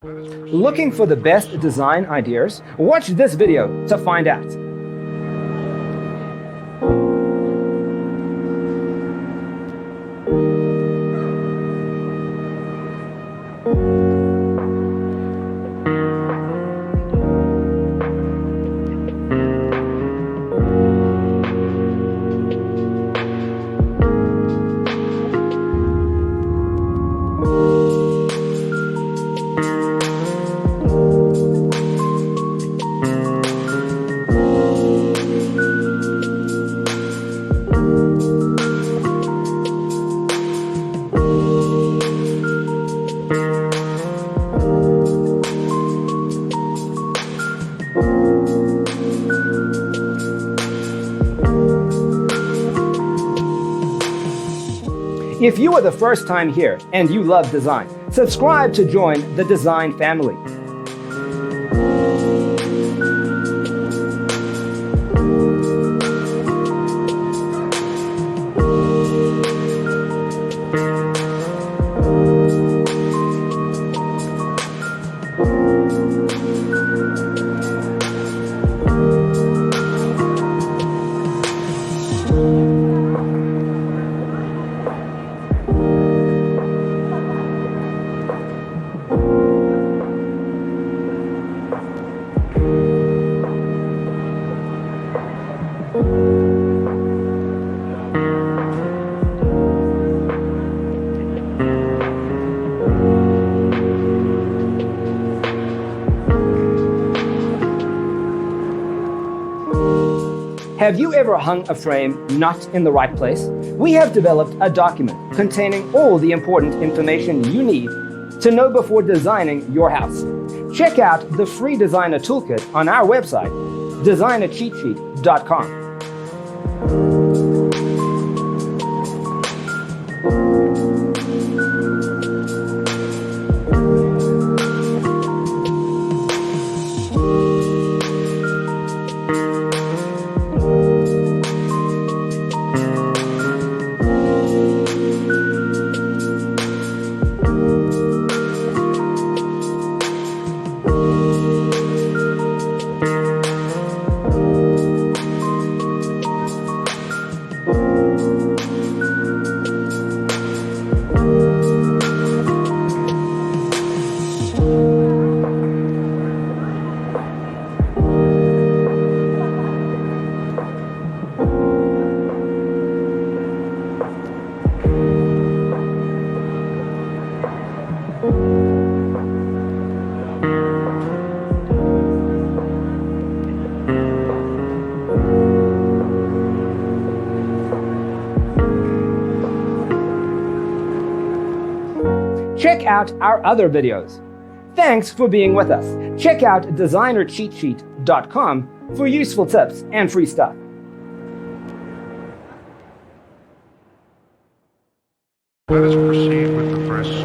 Looking for the best design ideas? Watch this video to find out. If you are the first time here and you love design, subscribe to join the design family. Have you ever hung a frame not in the right place? We have developed a document containing all the important information you need to know before designing your house. Check out the free designer toolkit on our website, designercheatsheet.com. Check out our other videos. Thanks for being with us. Check out designercheatsheet.com for useful tips and free stuff. Let us proceed with the first